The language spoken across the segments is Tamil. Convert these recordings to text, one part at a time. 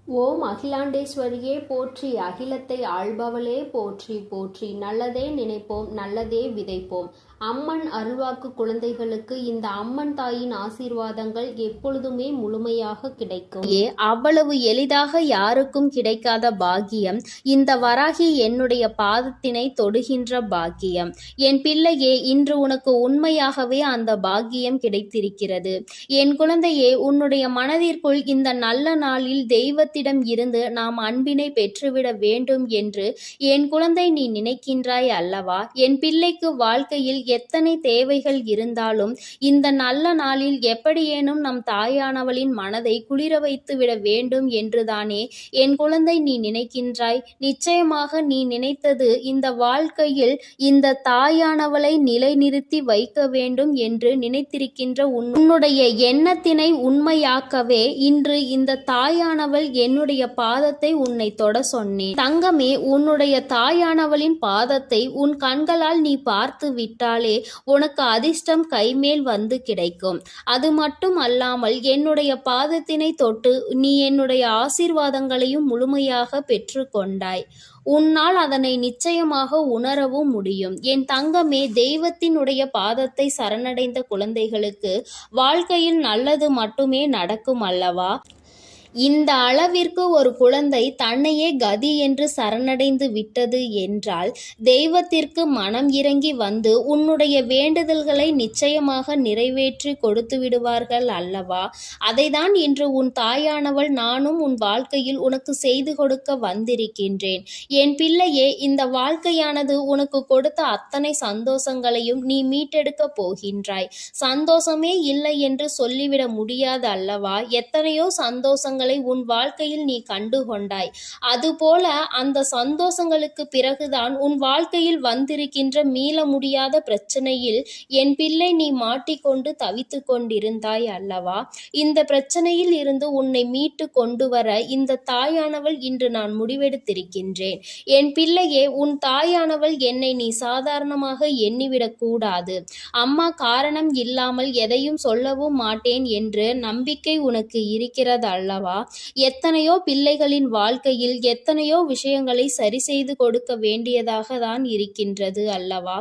ஓம் அகிலாண்டேஸ்வரியே போற்றி, அகிலத்தை ஆள்பவளே போற்றி போற்றி. நல்லதே நினைப்போம், நல்லதே விதைப்போம். அம்மன் அருள்வாக்கு குழந்தைகளுக்கு இந்த அம்மன் தாயின் ஆசீர்வாதங்கள் எப்பொழுதுமே முழுமையாக கிடைக்கும். அவ்வளவு எளிதாக யாருக்கும் கிடைக்காத பாக்கியம் இந்த வராகி என்னுடைய பாதத்தினை தொடுகின்ற பாக்கியம். என் பிள்ளையே, இன்று உனக்கு உண்மையாகவே அந்த பாக்கியம் கிடைத்திருக்கிறது. என் குழந்தையே, உன்னுடைய மனதிற்குள் இந்த நல்ல நாளில் தெய்வத்திடம் இருந்து நாம் அன்பினை பெற்றுவிட வேண்டும் என்று என் குழந்தை நீ நினைக்கின்றாய் அல்லவா? என் பிள்ளைக்கு வாழ்க்கையில் எத்தனை தேவைகள் இருந்தாலும் இந்த நல்ல நாளில் எப்படியேனும் நம் தாயானவளின் மனதை குளிர வைத்து விட வேண்டும் என்றுதானே என் குழந்தை நீ நினைக்கின்றாய். நிச்சயமாக நீ நினைத்தது இந்த வாழ்க்கையில் இந்த தாயானவளை நிலைநிறுத்தி வைக்க வேண்டும் என்று நினைத்திருக்கின்ற உன்னுடைய எண்ணத்தினை உண்மையாக்கவே இன்று இந்த தாயானவள் என்னுடைய பாதத்தை உன்னை தொட சொன்னேன். தங்கமே, உன்னுடைய தாயானவளின் பாதத்தை உன் கண்களால் நீ பார்த்து விட்டாலே உனக்கு அதிர்ஷ்டம் கைமேல் வந்து கிடைக்கும். அது மட்டும் அல்லாமல் என்னுடைய பாதத்தினை தொட்டு நீ என்னுடைய ஆசீர்வாதங்களையும் முழுமையாக பெற்று கொண்டாய். உன்னால் அதனை நிச்சயமாக உணரவும் முடியும். என் தங்கமே, தெய்வத்தினுடைய பாதத்தை சரணடைந்த குழந்தைகளுக்கு வாழ்க்கையில் நல்லது மட்டுமே நடக்கும் அல்லவா? இந்த அளவிற்கு ஒரு குழந்தை தன்னையே கதி என்று சரணடைந்து விட்டது என்றால் தெய்வத்திற்கு மனம் இறங்கி வந்து உன்னுடைய வேண்டுதல்களை நிச்சயமாக நிறைவேற்றி கொடுத்து விடுவார்கள் அல்லவா? அதைதான் இன்று உன் தாயானவள் நானும் உன் வாழ்க்கையில் உனக்கு செய்து கொடுக்க வந்திருக்கின்றேன். என் பிள்ளையே, இந்த வாழ்க்கையானது உனக்கு கொடுத்த அத்தனை சந்தோஷங்களையும் நீ மீட்டெடுக்க போகின்றாய். சந்தோஷமே இல்லை என்று சொல்லிவிட முடியாது அல்லவா? எத்தனையோ சந்தோஷங்கள் உன் வாழ்க்கையில் நீ கண்டு கொண்டாய். அதுபோல அந்த சந்தோஷங்களுக்கு பிறகுதான் உன் வாழ்க்கையில் வந்திருக்கின்ற மீள முடியாத பிரச்சனையில் என் பிள்ளை நீ மாட்டிக்கொண்டு தவித்து கொண்டிருந்தாய் அல்லவா? இந்த பிரச்சனையில் இருந்து உன்னை மீட்டு கொண்டு வர இந்த தாயானவள் இன்று நான் முடிவெடுத்திருக்கின்றேன். என் பிள்ளையே, உன் தாயானவள் என்னை நீ சாதாரணமாக எண்ணிவிடக் கூடாது. அம்மா காரணம் இல்லாமல் எதையும் சொல்லவும் மாட்டேன் என்று நம்பிக்கை உனக்கு இருக்கிறது அல்லவா? எத்தனையோ பிள்ளைகளின் வாழ்க்கையில் எத்தனையோ விஷயங்களை சரி செய்து கொடுக்க வேண்டியதாக தான் இருக்கின்றது அல்லவா?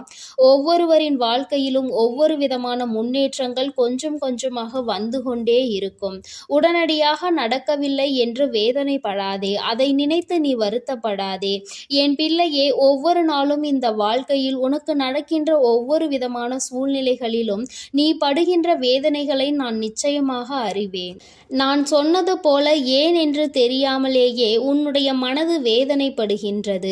ஒவ்வொருவரின் வாழ்க்கையிலும் ஒவ்வொரு விதமான முன்னேற்றங்கள் கொஞ்சம் கொஞ்சமாக வந்து கொண்டே இருக்கும். உடனடியாக நடக்கவில்லை என்று வேதனைப்படாதே. அதை நினைத்து நீ வருத்தப்படாதே. என் பிள்ளையே, ஒவ்வொரு நாளும் இந்த வாழ்க்கையில் உனக்கு நடக்கின்ற ஒவ்வொரு விதமான சூழ்நிலைகளிலும் நீ படுகின்ற வேதனைகளை நான் நிச்சயமாக அறிவேன். நான் சொன்னது போல ஏன் என்று தெரியாமலேயே உன்னுடைய மனது வேதனைப்படுகின்றது.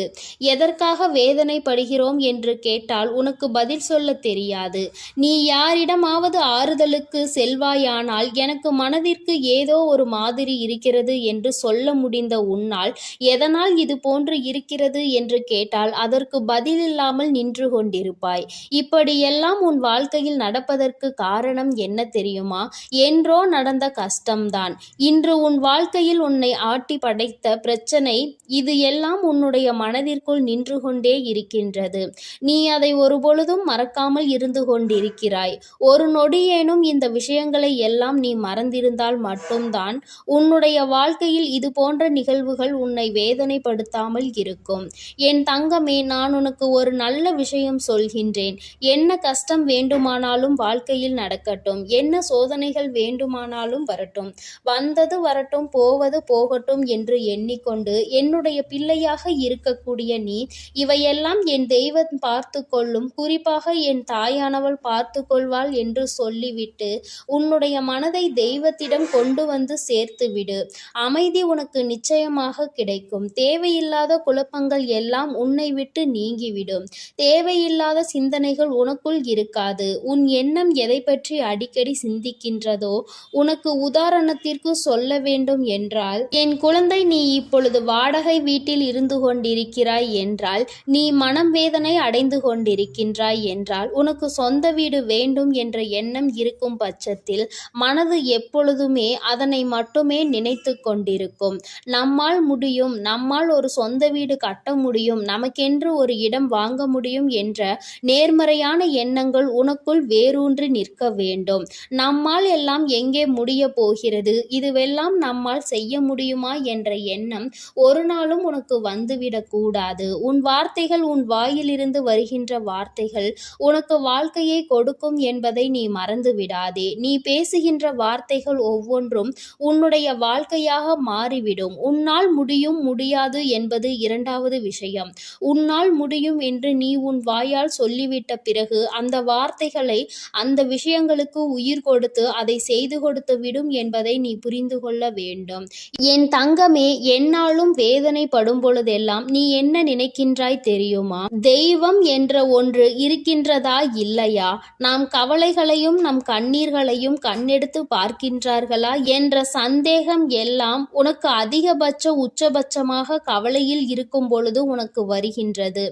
எதற்காக வேதனைப்படுகிறோம் என்று கேட்டால் உனக்கு பதில் சொல்ல தெரியாது. நீ யாரிடமாவது ஆறுதலுக்கு செல்வாயானால் எனக்கு மனதிற்கு ஏதோ ஒரு மாதிரி இருக்கிறது என்று சொல்ல முடிந்த உன்னால் எதனால் இது போன்று இருக்கிறது என்று கேட்டால் அதற்கு பதில் இல்லாமல் நின்று கொண்டிருப்பாய். இப்படியெல்லாம் உன் வாழ்க்கையில் நடப்பதற்கு காரணம் என்ன தெரியுமா? என்றோ நடந்த கஷ்டம்தான் இன்று உன் வாழ்க்கையில் உன்னை ஆட்டி படைத்த பிரச்சனை. இது எல்லாம் உன்னுடைய மனதிற்குள் நின்று கொண்டே இருக்கின்றது. நீ அதை ஒருபொழுதும் மறக்காமல் இருந்து கொண்டிருக்கிறாய். ஒரு நொடியேனும் இந்த விஷயங்களை எல்லாம் நீ மறந்திருந்தால் மட்டும்தான் உன்னுடைய வாழ்க்கையில் இது போன்ற நிகழ்வுகள் உன்னை வேதனைப்படுத்தாமல் இருக்கும். என் தங்கமே, நான் உனக்கு ஒரு நல்ல விஷயம் சொல்கின்றேன். என்ன கஷ்டம் வேண்டுமானாலும் வாழ்க்கையில் நடக்கட்டும், என்ன சோதனைகள் வேண்டுமானாலும் வரட்டும், வந்தது வரட்டும், போவது போகட்டும் என்று எண்ணிக்கொண்டு என்னுடைய பிள்ளையாக இருக்கக்கூடிய நீ இவையெல்லாம் என் தெய்வம் பார்த்து கொள்ளும், குறிப்பாக என் தாயானவள் பார்த்து கொள்வாள் என்று சொல்லிவிட்டு உன்னுடைய மனதை தெய்வத்திடம் கொண்டு வந்து சேர்த்து விடு. அமைதி உனக்கு நிச்சயமாக கிடைக்கும். தேவையில்லாத குழப்பங்கள் எல்லாம் உன்னை விட்டு நீங்கிவிடும். தேவையில்லாத சிந்தனைகள் உனக்குள் இருக்காது. உன் எண்ணம் எதை பற்றி அடிக்கடி சிந்திக்கின்றதோ, உனக்கு உதாரணத்திற்கு சொல்ல வேண்டும் என்றால், என் குழந்தை, நீ இப்பொழுது வாடகை வீட்டில் இருந்து கொண்டிருக்கிறாய் என்றால், நீ மனம் வேதனை அடைந்து கொண்டிருக்கின்றாய் என்றால், உனக்கு சொந்த வீடு வேண்டும் என்ற எண்ணம் இருக்கும் பட்சத்தில் மனது எப்பொழுதுமே அதனை மட்டுமே நினைத்து கொண்டிருக்கும். நம்மால் முடியும், நம்மால் ஒரு சொந்த வீடு கட்ட முடியும், நமக்கென்று ஒரு இடம் வாங்க முடியும் என்ற நேர்மறையான எண்ணங்கள் உனக்குள் வேரூன்றி நிற்க வேண்டும். நம்மால் எல்லாம் எங்கே முடிய போகிறது, இதுவெல்லாம் நம்மால் செய்ய முடியுமா என்ற எண்ணம் ஒரு நாளும் உனக்கு வந்துவிடக் கூடாது. உன் வார்த்தைகள், உன் வாயிலிருந்து வருகின்ற வார்த்தைகள் உனக்கு வாழ்க்கையை கொடுக்கும் என்பதை நீ மறந்து விடாதே. நீ பேசுகின்ற வார்த்தைகள் ஒவ்வொன்றும் உன்னுடைய வாழ்க்கையாக மாறிவிடும். உன்னால் முடியும், முடியாது என்பது இரண்டாவது விஷயம். உன்னால் முடியும் என்று நீ உன் வாயால் சொல்லிவிட்ட பிறகு அந்த வார்த்தைகளை, அந்த விஷயங்களுக்கு உயிர் கொடுத்து அதை செய்து கொடுத்து விடும் என்பதை நீ புரிந்து கொள்ள வேண்டும். என் தங்கமே, என்னாலும் வேதனைப்படும் பொழுதெல்லாம் நீ என்ன நினைக்கின்றாய் தெரியுமா? தெய்வம் என்ற ஒன்று இருக்கின்றதா இல்லையா? நாம் கவலைகளையும் நம் கண்ணீர்களையும் கண்ணெடுத்து பார்க்கின்றார்களா என்ற சந்தேகம் எல்லாம் உனக்கு அதிகபட்ச உச்சபட்சமாக கவலையில் இருக்கும் பொழுது உனக்கு வருகின்றது.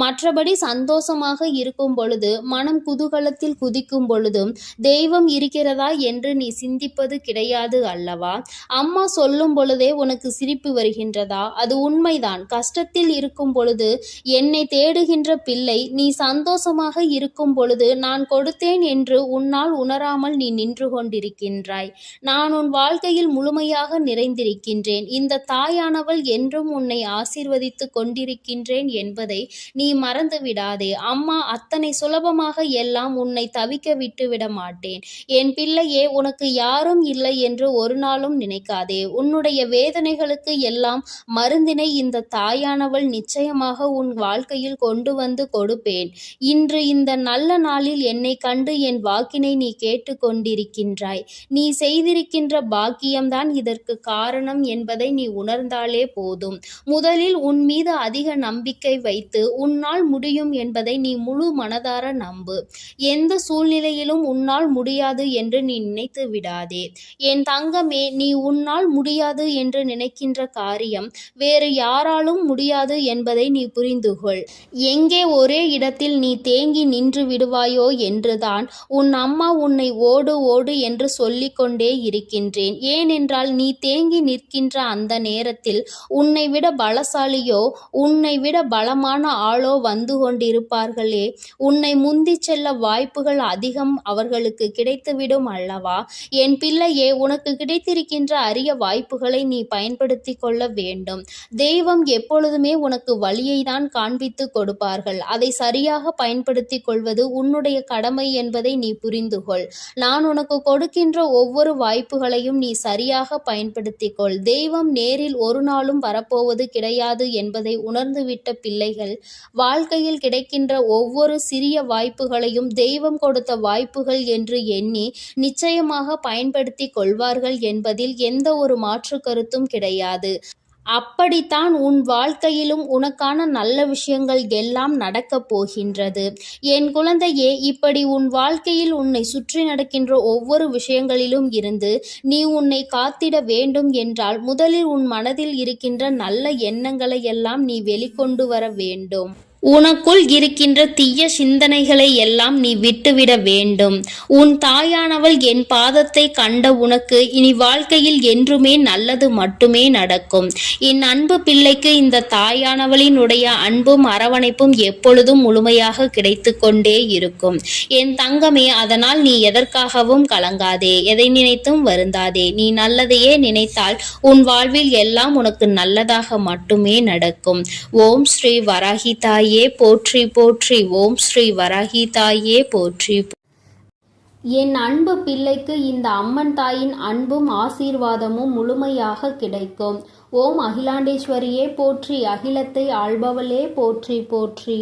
மற்றபடி சந்தோஷமாக இருக்கும் பொழுது, மனம் குதூகலத்தில் குதிக்கும் பொழுதும் தெய்வம் இருக்கிறதா என்று நீ சிந்திப்பது கிடையாது அல்லவா? அம்மா சொல்லும் பொழுதே உனக்கு சிரிப்பு வருகின்றதா? அது உண்மைதான். கஷ்டத்தில் இருக்கும் பொழுது என்னை தேடுகின்ற பிள்ளை, நீ சந்தோஷமாக இருக்கும் பொழுது நான் கொடுத்தேன் என்று உன்னால் உணராமல் நீ நின்று கொண்டிருக்கின்றாய். நான் உன் வாழ்க்கையில் முழுமையாக நிறைந்திருக்கின்றேன். இந்த தாயானவள் என்றும் உன்னை ஆசீர்வதித்து கொண்டிருக்கின்றேன் என்பதை நீ மறந்து விடாதே. அம்மா அத்தனை சுலபமாக எல்லாம் உன்னை தவிக்க விட்டு விட மாட்டேன். என் பிள்ளையே, உனக்கு யாரும் இல்லை என்று ஒரு நாளும் நினைக்காதே. உன்னுடைய வேதனைகளுக்கு எல்லாம் மருந்தினை இந்த தாயானவள் நிச்சயமாக உன் வாழ்க்கையில் கொண்டு வந்து கொடுப்பேன். இன்று இந்த நல்ல நாளில் என்னை கண்டு என் வாக்கினை நீ கேட்டு கொண்டிருக்கின்றாய். நீ செய்திருக்கின்ற பாக்கியம்தான் இதற்கு காரணம் என்பதை நீ உணர்ந்தாலே போதும். முதலில் உன் மீது அதிக நம்பிக்கை வைத்து உன்னால் முடியும் என்பதை நீ முழு மனதார நம்பு. எந்த சூழ்நிலையிலும் உன்னால் முடியாது என்று நீ நினைத்து விடாதே. என் தங்கமே, நீ உன்னால் முடியாது என்று நினைக்கின்ற காரியம் வேறு யாராலும் முடியாது என்பதை நீ புரிந்து கொள். எங்கே ஒரே இடத்தில் நீ தேங்கி நின்று விடுவாயோ என்றுதான் உன் அம்மா உன்னை ஓடு ஓடு என்று சொல்லிக்கொண்டே இருக்கின்றேன். ஏனென்றால் நீ தேங்கி நிற்கின்ற அந்த நேரத்தில் உன்னை விட பலசாலியோ, உன்னை விட பலமான ஆளோ வந்து கொண்டிருப்பார்களே. உன்னை முந்தி செல்ல வாய்ப்புகள் அதிகம் அவர்களுக்கு கிடைத்துவிடும் அல்லவா? என் பிள்ளையே, உனக்கு கிடைத்திருக்கின்ற அரிய வாய்ப்புகளை நீ பயன்படுத்தி கொள்ள வேண்டும். தெய்வம் எப்பொழுதுமே உனக்கு வழியை தான் காண்பித்து கொடுப்பார்கள். அதை சரியாக பயன்படுத்தி கொள்வது உன்னுடைய கடமை என்பதை நீ புரிந்து கொள். நான் உனக்கு கொடுக்கின்ற ஒவ்வொரு வாய்ப்புகளையும் நீ சரியாக பயன்படுத்தி கொள். தெய்வம் நேரில் ஒரு நாளும் வரப்போவது கிடையாது என்பதை உணர்ந்துவிட்ட பிள்ளைகள் வாழ்க்கையில் கிடைக்கின்ற ஒவ்வொரு சிறிய வாய்ப்புகளையும் தெய்வம் கொடுத்த வாய்ப்புகள் என்று எண்ணி நிச்சயமாக பயன்படுத்தி கொள்வார்கள் என்பதில் எந்த ஒரு மாற்று கருத்தும் கிடையாது. அப்படித்தான் உன் வாழ்க்கையிலும் உனக்கான நல்ல விஷயங்கள் எல்லாம் நடக்கப் போகின்றது. என் குழந்தையே, இப்படி உன் வாழ்க்கையில் உன்னை சுற்றி நடக்கின்ற ஒவ்வொரு விஷயங்களிலும் இருந்து நீ உன்னை காத்திட வேண்டும் என்றால் முதலில் உன் மனதில் இருக்கின்ற நல்ல எண்ணங்களை எல்லாம் நீ வெளிக்கொண்டு வர வேண்டும். உனக்குள் இருக்கின்ற தீய சிந்தனைகளை எல்லாம் நீ விட்டுவிட வேண்டும். உன் தாயானவள் என் பாதத்தை கண்ட உனக்கு இனி வாழ்க்கையில் என்றுமே நல்லது மட்டுமே நடக்கும். என் அன்பு பிள்ளைக்கு இந்த தாயானவளினுடைய அன்பும் அரவணைப்பும் எப்பொழுதும் முழுமையாக கிடைத்து கொண்டே இருக்கும். என் தங்கமே, அதனால் நீ எதற்காகவும் கலங்காதே, எதை நினைத்தும் வருந்தாதே. நீ நல்லதையே நினைத்தால் உன் வாழ்வில் எல்லாம் உனக்கு நல்லதாக மட்டுமே நடக்கும். ஓம் ஸ்ரீ வராகி தாயே போற்றி போற்றி. ஓம் ஸ்ரீ வராகி தாயே போற்றி. என் அன்பு பிள்ளைக்கு இந்த அம்மன் தாயின் அன்பும் ஆசீர்வாதமும் முழுமையாக கிடைக்கும். ஓம் அகிலாண்டேஸ்வரியே போற்றி. அகிலத்தை ஆள்பவளே போற்றி போற்றி.